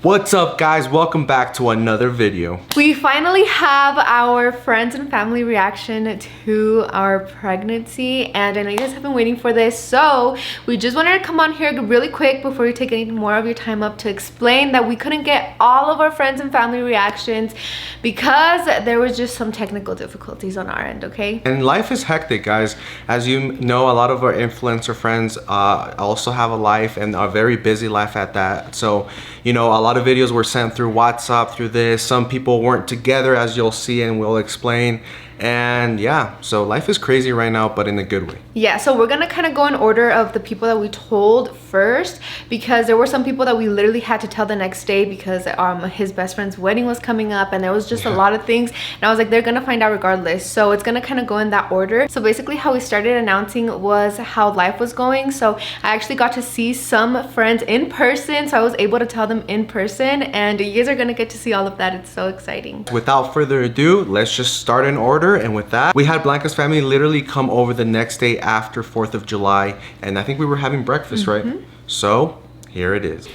What's up, guys? Welcome back to another video. We finally have our friends and family reaction to our pregnancy, and I know you guys have been waiting for this, so we just wanted to come on here really quick before you take any more of your time up to explain that we couldn't get all of our friends and family reactions because there was just some technical difficulties on our end, okay? And life is hectic, guys. As you know, a lot of our influencer friends also have a life, and a very busy life at that. So, you know, a lot of videos were sent through WhatsApp through this. Some people weren't together, as you'll see and we'll explain. And yeah, so life is crazy right now, but in a good way. Yeah, so we're gonna kind of go in order of the people that we told first, because there were some people that we literally had to tell the next day because his best friend's wedding was coming up, and there was just a lot of things, and I was like, they're gonna find out regardless. So it's gonna kind of go in that order. So basically how we started announcing was how life was going. So I actually got to see some friends in person, so I was able to tell them in person, and you guys are gonna get to see all of that. It's so exciting. Without further ado, let's just start in order. And with that, we had Blanca's family literally come over the next day after 4th of July, and I think we were having breakfast, right? So here it is.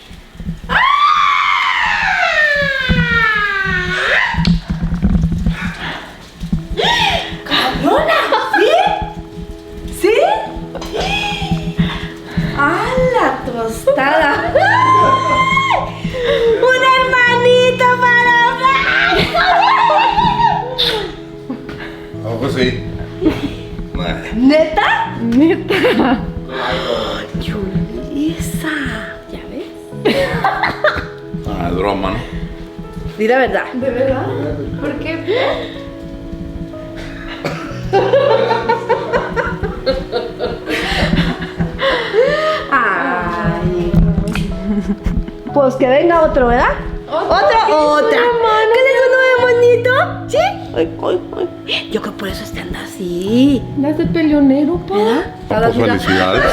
¿Sí? ¡A la tostada! ¡Un hermanito para Ojo, sí. ¿Neta? Neta. Chulisa. ¿Ya ves? Ah, es broma, ¿no? Di la verdad. ¿De verdad? ¿Por qué? Ay. Pues que venga otro, ¿verdad? Otra. ¿Qué le sonó de bonito? ¿Sí? Ay, ay, ay. Yo creo que por eso está andando así. ¿Las de peleonero, pa? Pues felicidades.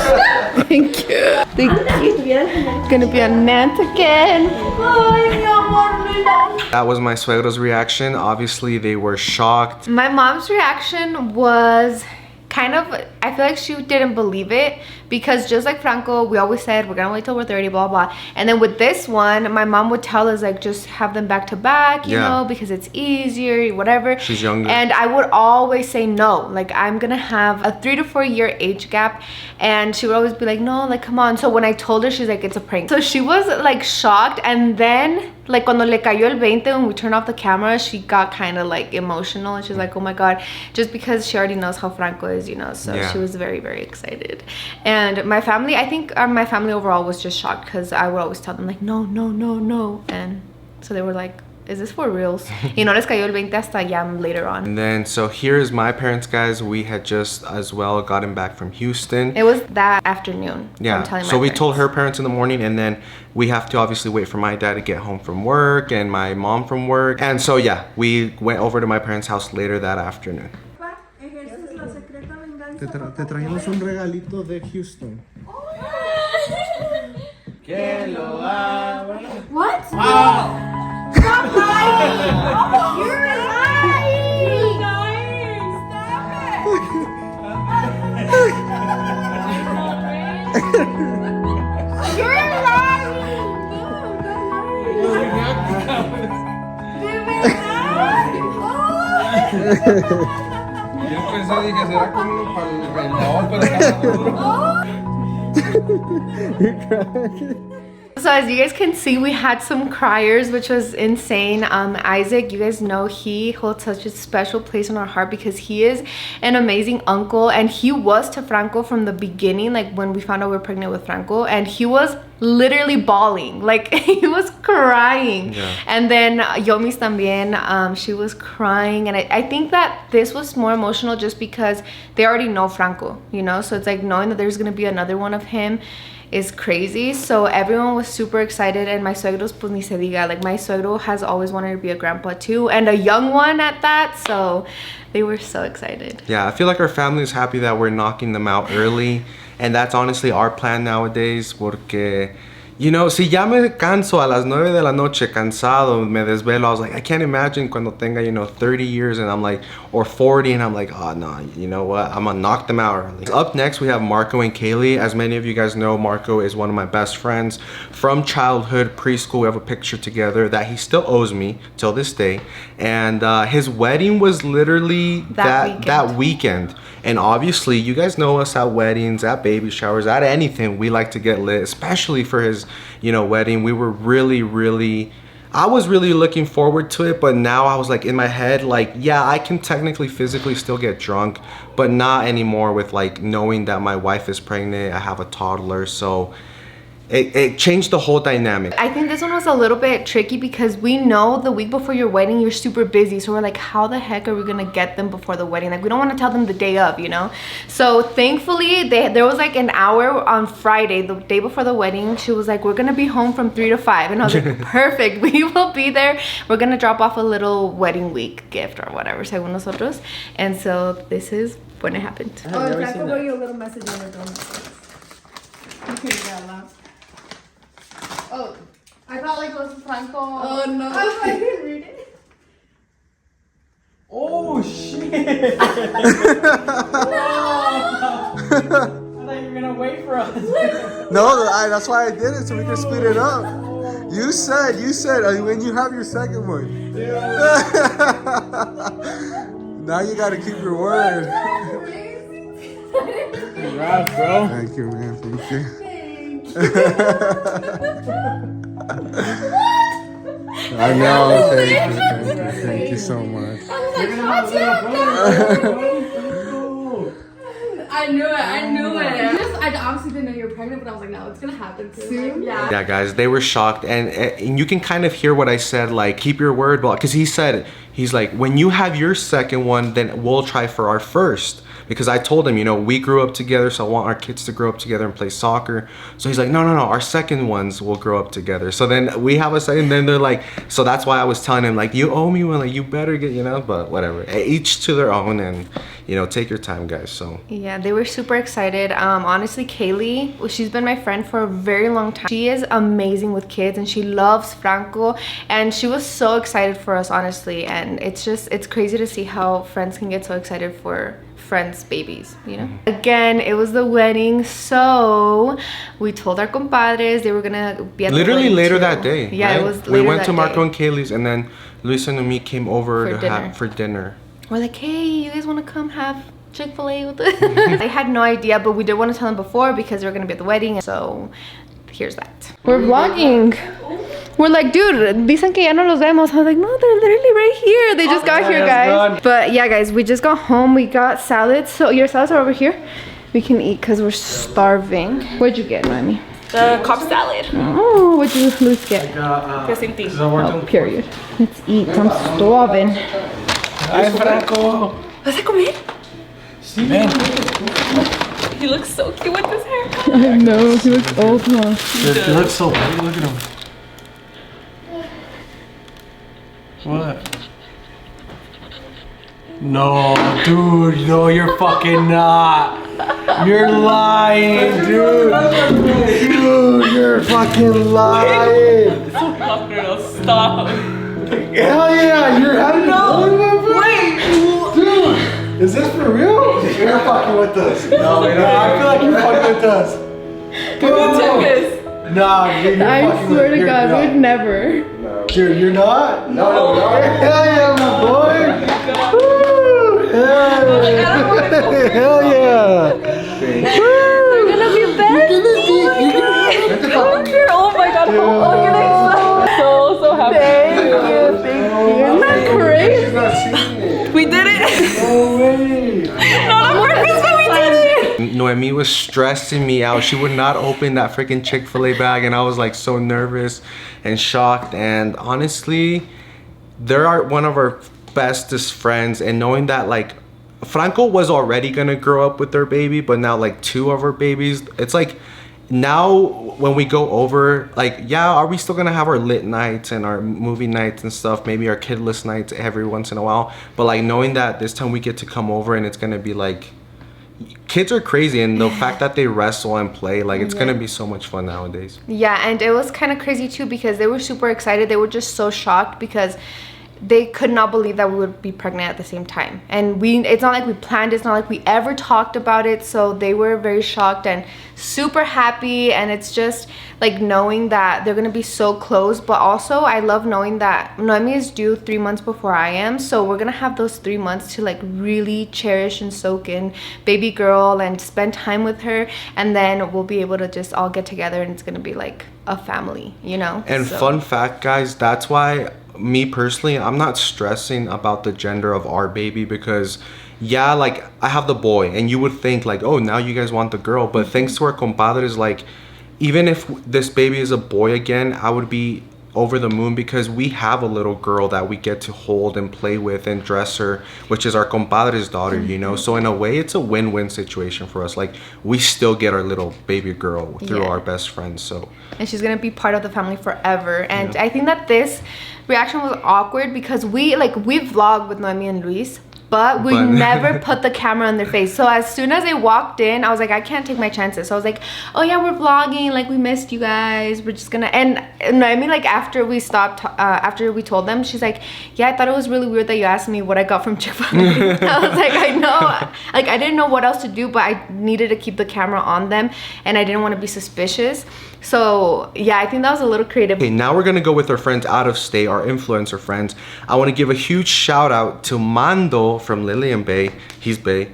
Thank you. It's gonna be on Nant again. Ay, mi amor, mira. That was my suegro's reaction. Obviously, they were shocked. My mom's reaction was kind of, I feel like she didn't believe it, because just like Franco, we always said we're gonna wait till we're 30, blah blah. And then with this one, my mom would tell us like just have them back to back, you know, because it's easier, whatever. She's younger. And I would always say no, like I'm gonna have a 3 to 4 year age gap, and she would always be like, no, like come on. So when I told her, she's like, it's a prank. So she was like shocked, and then like cuando le cayó el 20, when we turned off the camera, she got kind of like emotional, and she's like, oh my god, just because she already knows how Franco is, you know. So she was very, very excited. And my family, I think my family overall was just shocked, because I would always tell them like no, no, no, no, and so they were like, is this for reals? Y no les cayó el 20 hasta ya later on. And then, so here's my parents, guys. We had just as well gotten back from Houston. It was that afternoon. Yeah, so we told her parents in the morning, and then we have to obviously wait for my dad to get home from work and my mom from work. And so yeah, we went over to my parents' house later that afternoon. Te trajimos un regalito de Houston. Que lo abra. What? Oh. Stop lying! Oh, you're lying! You're lying! Stop it! You're lying! No, don't lie! ¿De verdad? Oh. Yo pensé que será como para el vendedor, pero So as you guys can see, we had some criers, which was insane. Isaac, you guys know he holds such a special place in our heart because he is an amazing uncle, and he was to Franco from the beginning, like when we found out we were pregnant with Franco, and he was literally bawling, like he was crying. And then Yomi's también, she was crying, and I think that this was more emotional just because they already know Franco, you know, so it's like knowing that there's gonna be another one of him is crazy. So everyone was super excited, and my suegros, pues ni se diga, like my suegro has always wanted to be a grandpa too, and a young one at that, so they were so excited. Yeah, I feel like our family is happy that we're knocking them out early, and that's honestly our plan nowadays, porque You know, si ya me canso a las 9 de la noche, cansado, me desvelo. I was like, I can't imagine cuando tenga, 30 years and I'm like, or 40 and I'm like, oh no, you know what? I'm gonna knock them out early. Up next, we have Marco and Kaylee. As many of you guys know, Marco is one of my best friends from childhood, preschool. We have a picture together that he still owes me till this day. And his wedding was literally that weekend. And obviously, you guys know us at weddings, at baby showers, at anything. We like to get lit, especially for his, wedding. We were I was really looking forward to it, but now I was like in my head, like, yeah, I can technically physically still get drunk, but not anymore with like knowing that my wife is pregnant. I have a toddler, so it changed the whole dynamic. I think this one was a little bit tricky because we know the week before your wedding you're super busy, so we're like, how the heck are we gonna get them before the wedding? Like, we don't want to tell them the day of, so thankfully there was like an hour on Friday, the day before the wedding. She was like, we're gonna be home from 3 to 5, and I was like, perfect, we will be there. We're gonna drop off a little wedding week gift or whatever, según nosotros. And so this is when it happened. Oh, Franco wrote you a little message on your phone. Okay, yeah, oh, I thought like it was Franco. Oh no. I didn't read it. Oh shit! I thought you were gonna wait for us. No, that's why I did it, so we can speed it up. You said when you have your second one. Now you gotta keep your word. Congrats, bro. Thank you, man. Thank you. I know. Thank you so much. I knew it. I obviously didn't know you were pregnant, but I was like, no, it's gonna happen soon. Yeah. Yeah, guys, they were shocked, and you can kind of hear what I said, like, keep your word, because he's like, when you have your second one, then we'll try for our first. Because I told him, we grew up together, so I want our kids to grow up together and play soccer. So he's like, no, our second ones will grow up together. So then we have a second, then they're like, so that's why I was telling him, like, you owe me one, like, you better get, but whatever. Each to their own, and, take your time, guys, so. Yeah, they were super excited. Honestly, Kaylee, she's been my friend for a very long time. She is amazing with kids, and she loves Franco, and she was so excited for us, honestly. And it's crazy to see how friends can get so excited for friends' babies, Again, it was the wedding, so we told our compadres they were gonna be at literally the wedding later too. that day. Yeah, right? it was later. We went to that Marco day. and Kaylee's, and then Luisa and me came over for dinner. We're like, hey, you guys want to come have Chick-fil-A with us? I had no idea, but we did want to tell them before because they were gonna be at the wedding. So here's that. We're vlogging. We're like, dude, dicen que ya no los vemos. I was like, no, they're literally right here. They just got here, guys. Good. But yeah, guys, we just got home. We got salads. So your salads are over here. We can eat because we're starving. What'd you get, Mami? The Cobb salad. Oh, what'd you Luis get? The same thing. Oh, period. Let's eat. I'm starving. Ay, Franco. ¿Vas a comer? Sí, man. He looks so cute with this haircut. I know. He looks old, huh? He looks so pretty. Look at him. What? No, dude. No, you're fucking not. You're lying, dude. Dude, you're fucking lying. Stop, girl. Stop. Hell yeah, you're having wait, dude. Is this for real? You're fucking with us. No, I feel like you're fucking with us. Check this. Nah, dude, you're I fucking swear with to God, we would never. Dude, you're not? No. Hell yeah, my boy. Woo, hell yeah. We're gonna be besties. Oh my God. Oh, you're like so happy. Thank you. Isn't that crazy? We did it. No way. Not on purpose, but we did it. Noemi was stressing me out. She would not open that freaking Chick-fil-A bag, and I was like so nervous and shocked. And honestly, they're one of our bestest friends, and knowing that like Franco was already gonna grow up with their baby, but now like 2 of our babies, it's like now when we go over, like, yeah, are we still gonna have our lit nights and our movie nights and stuff, maybe our kidless nights every once in a while, but like knowing that this time we get to come over and it's gonna be like, kids are crazy, and the fact that they wrestle and play, like, it's gonna be so much fun nowadays. Yeah, and it was kind of crazy too because they were super excited. They were just so shocked because they could not believe that we would be pregnant at the same time. And it's not like we planned, it's not like we ever talked about it. So they were very shocked and super happy. And it's just like knowing that they're gonna be so close. But also I love knowing that Noemi is due 3 months before I am. So we're gonna have those 3 months to like really cherish and soak in baby girl and spend time with her. And then we'll be able to just all get together and it's gonna be like a family, you know? And fun fact, guys, that's why me personally, I'm not stressing about the gender of our baby, because yeah, like I have the boy and you would think like, oh, now you guys want the girl, but thanks to our compadres, like even if this baby is a boy again, I would be over the moon because we have a little girl that we get to hold and play with and dress her, which is our compadre's daughter, you know? So in a way, it's a win-win situation for us. Like we still get our little baby girl through our best friends. So, and she's gonna be part of the family forever. And I think that this reaction was awkward because we vlogged with Noemi and Luis, but we never put the camera on their face. So as soon as they walked in, I was like, I can't take my chances. So I was like, oh yeah, we're vlogging, like we missed you guys, we're just gonna, and Noemi, like after we stopped, after we told them, she's like, yeah, I thought it was really weird that you asked me what I got from Chick-fil-A. I was like, I know, like I didn't know what else to do, but I needed to keep the camera on them and I didn't want to be suspicious. So yeah, I think that was a little creative. Okay, now we're gonna go with our friends out of state, our influencer friends. I want to give a huge shout out to Mando from Lillian Bay, he's Bay,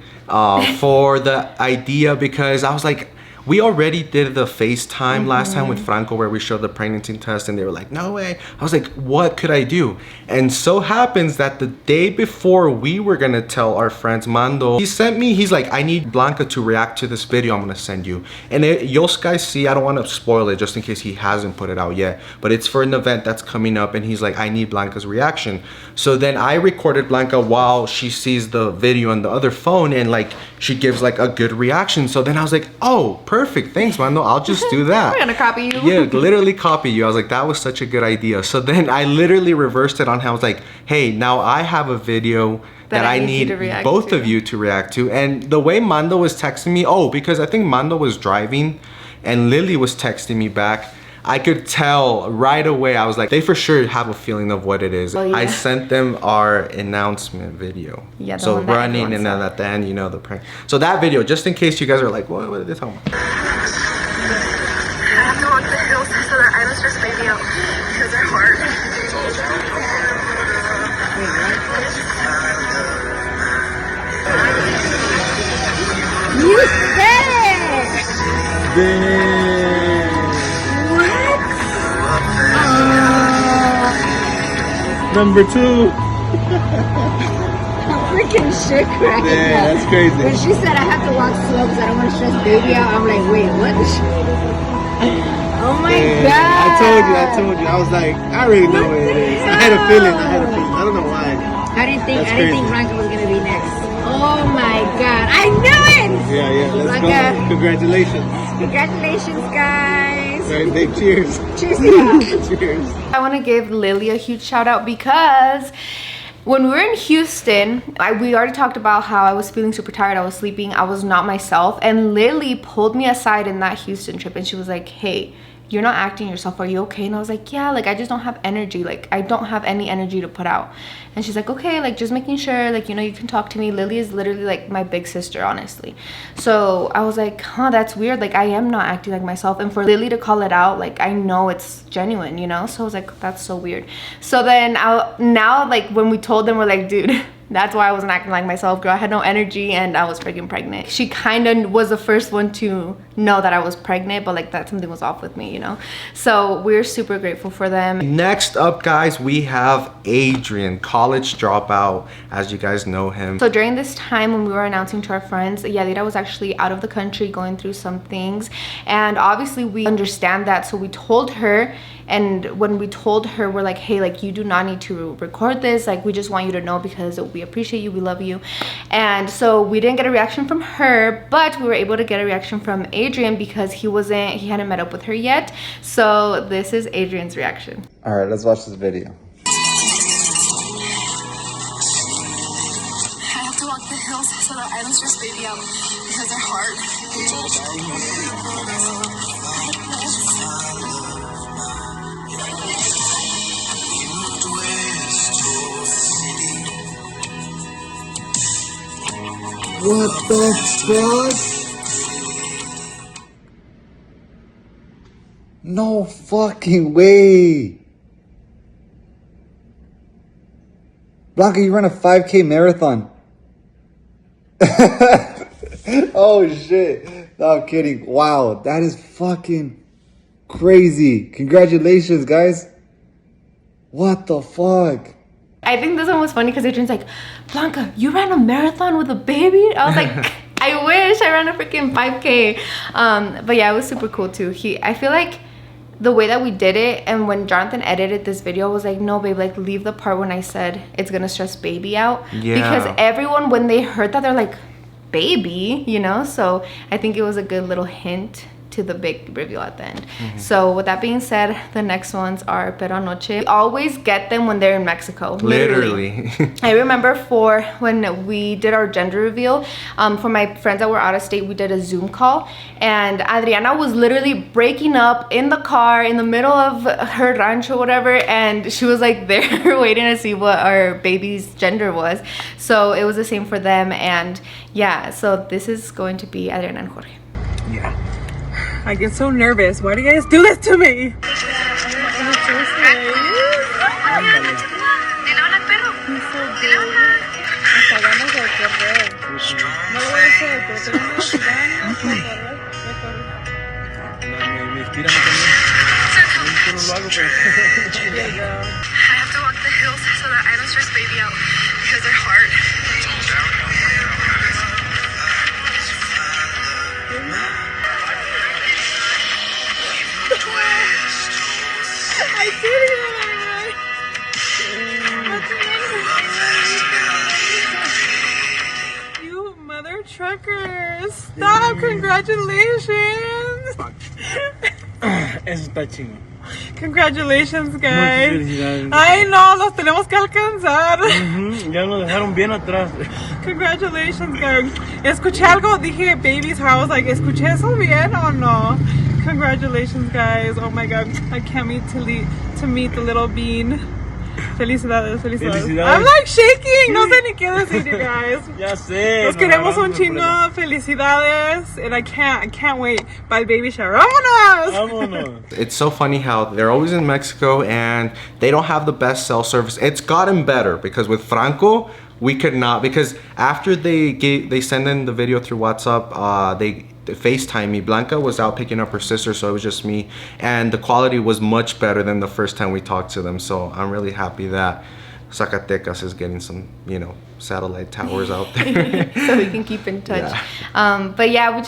for the idea, because I was like, we already did the FaceTime last time with Franco where we showed the pregnancy test and they were like, no way. I was like, what could I do? And so happens that the day before we were gonna tell our friends, Mando, he's like, I need Blanca to react to this video I'm gonna send you. And you'll guys see, I don't wanna spoil it just in case he hasn't put it out yet, but it's for an event that's coming up and he's like, I need Blanca's reaction. So then I recorded Blanca while she sees the video on the other phone and like, she gives like a good reaction. So then I was like, oh, perfect, thanks, Mando, I'll just do that. We're gonna copy you. Yeah, literally copy you. I was like, that was such a good idea. So then I literally reversed it on him. I was like, hey, now I have a video that I need both of you to react to. And the way Mando was texting me, because I think Mando was driving and Lily was texting me back, I could tell right away. I was like, they for sure have a feeling of what it is. Oh, yeah. I sent them our announcement video. Yeah, so running and then at the end, you know, the prank. So that video, just in case you guys are like, what are they talking about? I have to walk the hills so that I was just baby out because they're hard. You said it! Number 2. I'm freaking shook right now. Yeah, that's crazy. When she said I have to walk slow because I don't want to stress baby out, I'm like, wait, what? Oh my God. I told you. I was like, I already know what it is. I had a feeling. I don't know why. I didn't think Blanca was going to be next. Oh my God. I knew it! Yeah, let's Blanca. go. Congratulations. Congratulations, guys. Very big cheers. Cheers to you. Cheers. I want to give Lily a huge shout out because when we were in Houston, we already talked about how I was feeling super tired, I was sleeping, I was not myself, and Lily pulled me aside in that Houston trip and she was like, hey, you're not acting yourself, are you okay? And I was like, yeah, like I just don't have energy, like I don't have any energy to put out. And she's like, okay, like just making sure, like, you know, you can talk to me. Lily is literally like my big sister, honestly. So I was like, huh, that's weird, like I am not acting like myself. And for Lily to call it out, like I know it's genuine, you know? So I was like, that's so weird. So then now like when we told them, we're like, dude, that's why I wasn't acting like myself, girl. I had no energy and I was freaking pregnant. She kind of was the first one to know that I was pregnant, but like that something was off with me, you know? So we're super grateful for them. Next up, guys, we have Adrian, college dropout, as you guys know him. So during this time when we were announcing to our friends, Yadira was actually out of the country going through some things. And obviously we understand that, so we told her. And when we told her, we're like, hey, like you do not need to record this, like we just want you to know because we appreciate you, we love you. And so we didn't get a reaction from her, but we were able to get a reaction from Adrian because he hadn't met up with her yet. So this is Adrian's reaction. All right, let's watch this video. I have to walk the the hills so that I don't stress baby out because they're hard. What the fuck? No fucking way. Blanca, you run a 5K marathon. Oh shit. No, I'm kidding. Wow, that is fucking crazy. Congratulations, guys. What the fuck? I think this one was funny because Adrian's like, Blanca, you ran a marathon with a baby? I was like, I wish I ran a freaking 5K. But yeah, it was super cool too. I feel like the way that we did it, and when Jonathan edited this video, was like, no babe, like leave the part when I said it's gonna stress baby out. Yeah. Because everyone, when they heard that, they're like, baby, you know? So I think it was a good little hint to the big reveal at the end. So with that being said, the next ones are Pero Anoche. We always get them when they're in Mexico. Literally. I remember for when we did our gender reveal, for my friends that were out of state, we did a Zoom call, and Adriana was literally breaking up in the car in the middle of her rancho, whatever, and she was like there waiting to see what our baby's gender was. So it was the same for them, and yeah, so this is going to be Adriana and Jorge. Yeah. I get so nervous. Why do you guys do this to me? I have to walk the hills so that I don't stress baby out because they're hard. I did it! You mother truckers! Stop! Congratulations! Eso está chingo. Congratulations, guys! Felicidades. Ay no, los tenemos que alcanzar. Ya nos dejaron bien atrás. Congratulations, guys. Escuché algo, dije baby's house. Like, ¿escuché eso bien o no? Congratulations, guys. Oh my god. I can't wait to meet the little bean. Felicidades, felicidades. Felicidades. I'm like shaking. No sé ni qué decir, you guys. Ya sé. Los queremos un chingo. Felicidades. And I can't wait. By the baby shower. Vámonos! Vámonos. It's so funny how they're always in Mexico and they don't have the best cell service. It's gotten better because with Franco, we could not, because after they send in the video through WhatsApp, they FaceTime me. Blanca was out picking up her sister, so it was just me, and the quality was much better than the first time we talked to them. So I'm really happy that Zacatecas is getting some, you know, satellite towers out there. So we can keep in touch. Yeah. But yeah,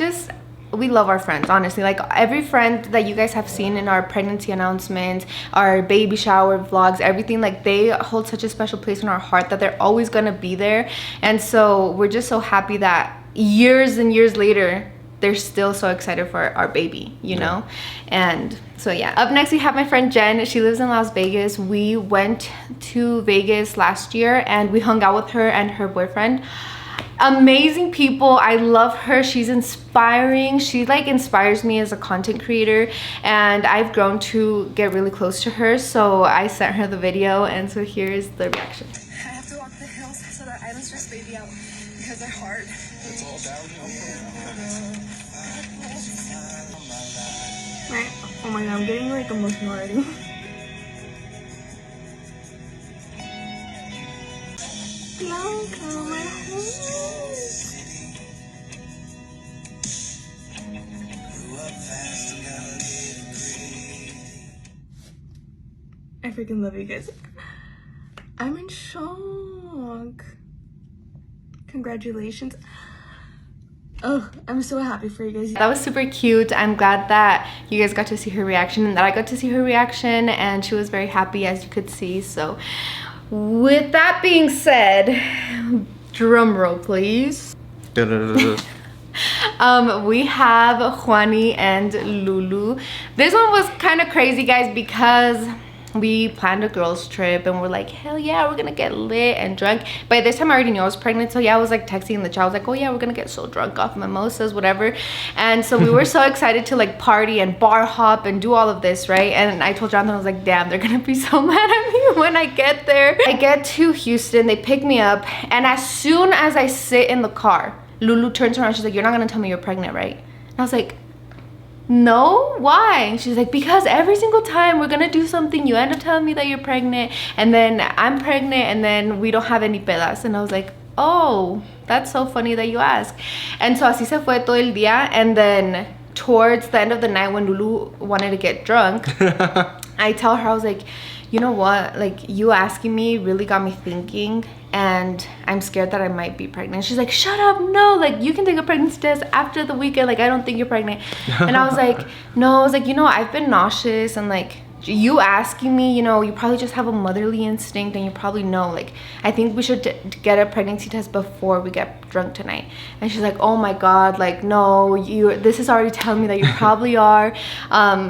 we love our friends, honestly. Like every friend that you guys have seen in our pregnancy announcements, our baby shower vlogs, everything, like they hold such a special place in our heart that they're always gonna be there. And so we're just so happy that years and years later, they're still so excited for our baby, you know? And so yeah. Up next we have my friend Jen. She lives in Las Vegas. We went to Vegas last year and we hung out with her and her boyfriend. Amazing people. I love her. She's inspiring. She like inspires me as a content creator, and I've grown to get really close to her, so I sent her the video, and so here's the reaction. I have to walk the hills so that I don't stress baby out because they're hard. It's all downhill. Oh my god, I'm getting like emotional already. Blanca, my home. I freaking love you guys. I'm in shock. Congratulations. Oh, I'm so happy for you guys. That was super cute. I'm glad that you guys got to see her reaction and that I got to see her reaction, and she was very happy, as you could see. So with that being said, drum roll please. We have Juani and Lulu. This one was kind of crazy, guys, because we planned a girls trip and we're like, hell yeah, we're gonna get lit and drunk. By this time I already knew I was pregnant, so yeah, I was like texting the child, like, oh yeah, we're gonna get so drunk off mimosas, whatever. And so we were so excited to like party and bar hop and do all of this, right? And I told Jonathan, I was like, damn, they're gonna be so mad at me when I get there. I get to Houston, they pick me up, and as soon as I sit in the car, Lulu turns around, she's like, you're not gonna tell me you're pregnant, right? And I was like, no, why? And she's like, because every single time we're gonna do something, you end up telling me that you're pregnant, and then I'm pregnant, and then we don't have any pedas. And I was like, oh, that's so funny that you ask. And so así se fue todo el día. And then towards the end of the night, when Lulu wanted to get drunk, I tell her, I was like, you know what, like, you asking me really got me thinking, and I'm scared that I might be pregnant. She's like, shut up, no, like, you can take a pregnancy test after the weekend, like, I don't think you're pregnant. And I was like, no, I was like, you know, I've been nauseous, and like, you asking me, you know, you probably just have a motherly instinct, and you probably know, like, I think we should get a pregnancy test before we get drunk tonight. And she's like, oh my god, like, no, this is already telling me that you probably are.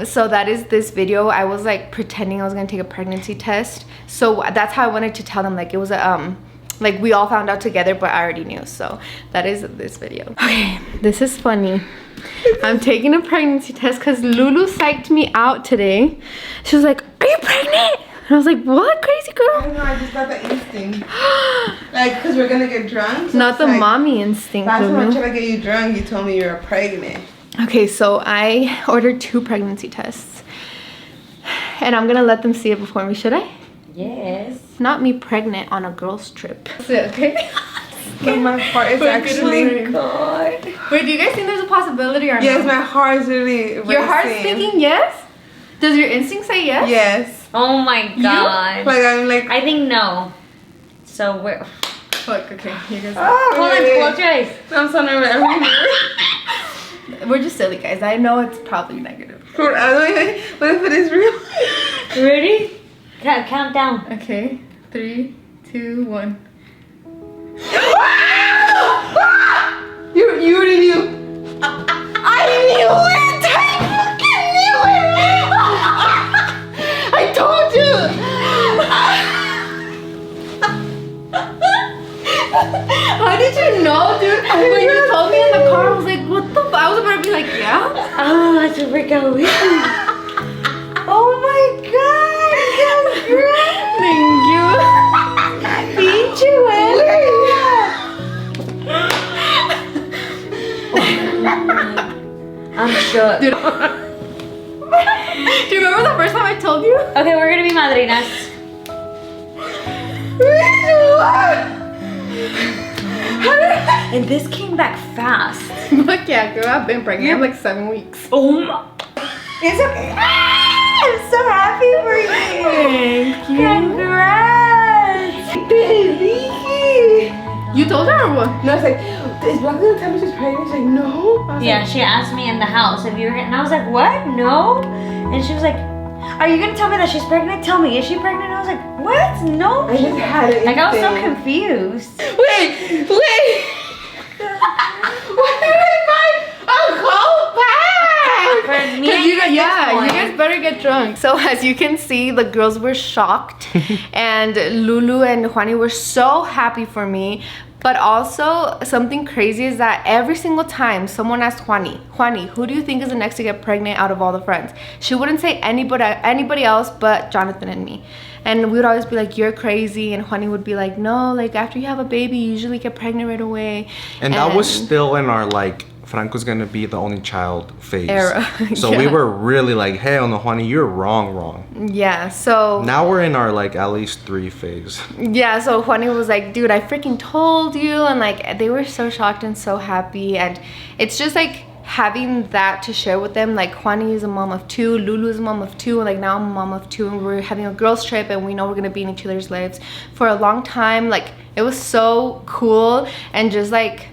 So that is this video. I was like pretending I was gonna take a pregnancy test, so that's how I wanted to tell them, like, it was a like, we all found out together, but I already knew. So that is this video. Okay, this is funny. I'm taking a pregnancy test because Lulu psyched me out today. She was like, are you pregnant? And I was like, what, crazy girl? I don't know, I just got the instinct. Like, because we're gonna get drunk. So not the like, mommy instinct, last Lulu. time I tried to get you drunk, you told me you were pregnant. Okay, so I ordered 2 pregnancy tests. And I'm gonna let them see it before me, should I? Yes. Not me pregnant on a girls trip. Okay. But my heart is actually... Oh my god. Wait, do you guys think there's a possibility or not? Yes, my heart is really racing. Your heart's thinking yes? Does your instinct say yes? Yes. Oh my god. Like, I'm like... I think no. So we're... Fuck, okay. You guys Hold on, close your eyes. I'm so nervous. We're just silly, guys. I know it's probably negative. What if it is real? Ready? Count down. Okay. 3, 2, 1. You already knew. I knew it! I fucking knew it! I told you! How did you know, dude? When you told me in the car, I was like, what the f-? I was about to be like, yeah? Oh, that's a freak out. Oh my god! Thank you. Beat you, I'm shook. Dude. Do you remember the first time I told you? Okay, we're gonna be madrinas. And this came back fast. Fuck yeah, girl, I've been pregnant. I'm like 7 weeks. Oh my. It's okay. I'm so happy for you. Thank you. Congrats. Baby. You told her or what? No, I was like, is Blanca gonna tell me she's pregnant? She's like, no. I was Yeah, like, she asked me in the house if you were, and I was like, what? No. And she was like, are you gonna tell me that she's pregnant? Tell me, is she pregnant? And I was like, what? No. I just had it. Like, I was so confused. Wait. Why did I buy a whole pack? For me and you you at guys, this point. you guys better get drunk. So as you can see, the girls were shocked, and Lulu and Juani were so happy for me. But also, something crazy is that every single time someone asked Juani, who do you think is the next to get pregnant out of all the friends? She wouldn't say anybody else but Jonathan and me. And we would always be like, you're crazy. And Juani would be like, no, like, after you have a baby, you usually get pregnant right away. And that was still in our, like, Franco's gonna be the only child phase. Era. So Yeah. we were really like, hey, no, Juani, you're wrong. Yeah, so... Now we're in our, like, at least 3 phase. Yeah, so Juani was like, dude, I freaking told you. And like, they were so shocked and so happy. And it's just like having that to share with them. Like, Juani is a mom of 2, Lulu is a mom of 2, and like now I'm a mom of 2, and we're having a girls trip, and we know we're gonna be in each other's lives for a long time. Like, it was so cool, and just like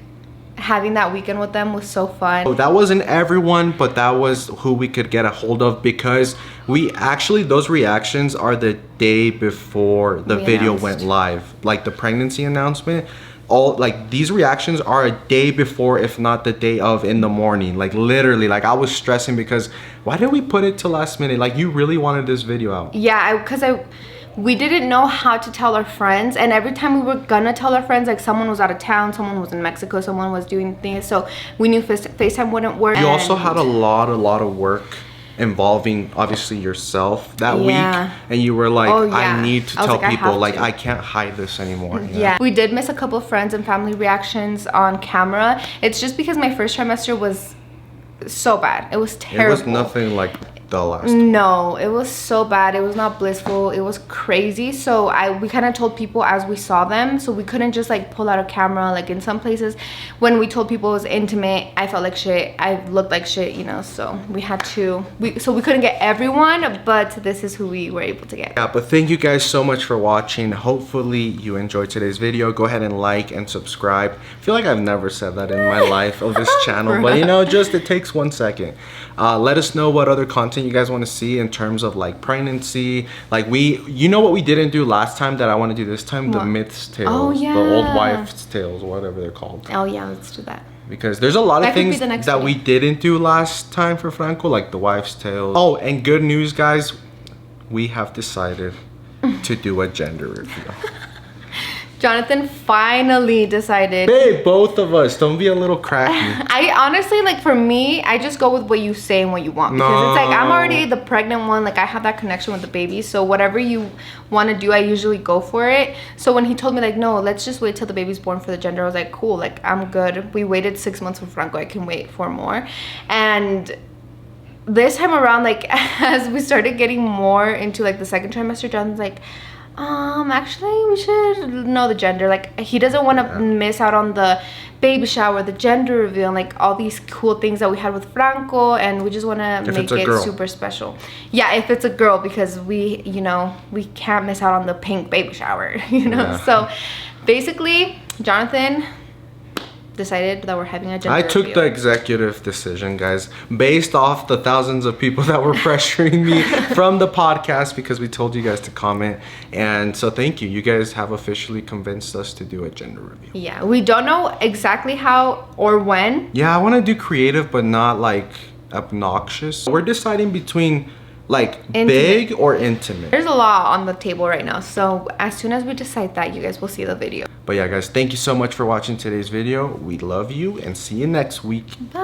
having that weekend with them was so fun. So that wasn't everyone, but that was who we could get a hold of, because we actually, those reactions are the day before the video went live. Like the pregnancy announcement, all like these reactions are a day before, if not the day of, in the morning. Like literally, like I was stressing because why did we put it to last minute? Like you really wanted this video out. Yeah, we didn't know how to tell our friends, and every time we were gonna tell our friends, like someone was out of town, someone was in Mexico, someone was doing things, so we knew FaceTime wouldn't work. You also had a lot of work involving obviously yourself that week, and you were like, I need to tell people, like I can't hide this anymore. Yeah, we did miss a couple of friends and family reactions on camera. It's just because my first trimester was so bad. It was terrible. It was nothing like the last No, it was so bad. It was not blissful. It was crazy. So we kind of told people as we saw them, so we couldn't just like pull out a camera. Like in some places when we told people it was intimate, I felt like shit, I looked like shit, you know, so we had to so we couldn't get everyone, but this is who we were able to get. Yeah, but thank you guys so much for watching. Hopefully you enjoyed today's video. Go ahead and like and subscribe. I feel like I've never said that in my life of this channel, but you know, just it takes 1 second. Let us know what other content you guys want to see in terms of like pregnancy. Like you know what we didn't do last time that I want to do this time? What? The myths tales. Oh yeah, the old wives tales, whatever they're called. Oh yeah, let's do that. Because there's a lot of things that we didn't do last time for Franco, like the wives tales. Oh, and good news guys, we have decided to do a gender reveal. Jonathan finally decided. Babe, both of us. Don't be a little cracky. I honestly, like for me, I just go with what you say and what you want. Because it's like I'm already the pregnant one. Like I have that connection with the baby. So whatever you want to do, I usually go for it. So when he told me like, no, let's just wait till the baby's born for the gender, I was like, cool. Like I'm good. We waited 6 months for Franco. I can wait 4 more. And this time around, like as we started getting more into like the second trimester, Jonathan's like, actually we should know the gender. Like he doesn't want to miss out on the baby shower, the gender reveal, and like all these cool things that we had with Franco, and we just want to make it super special. Yeah, if it's a girl, because we, you know, we can't miss out on the pink baby shower, you know. So basically Jonathan decided that we're having a gender reveal. took the executive decision, guys, based off the thousands of people that were pressuring me from the podcast, because we told you guys to comment. And so thank you. You guys have officially convinced us to do a gender reveal. Yeah, we don't know exactly how or when. Yeah, I want to do creative but not like obnoxious. We're deciding between like intimate. Big or intimate. There's a lot on the table right now, so as soon as we decide that, you guys will see the video. But yeah guys, thank you so much for watching today's video. We love you and see you next week. Bye.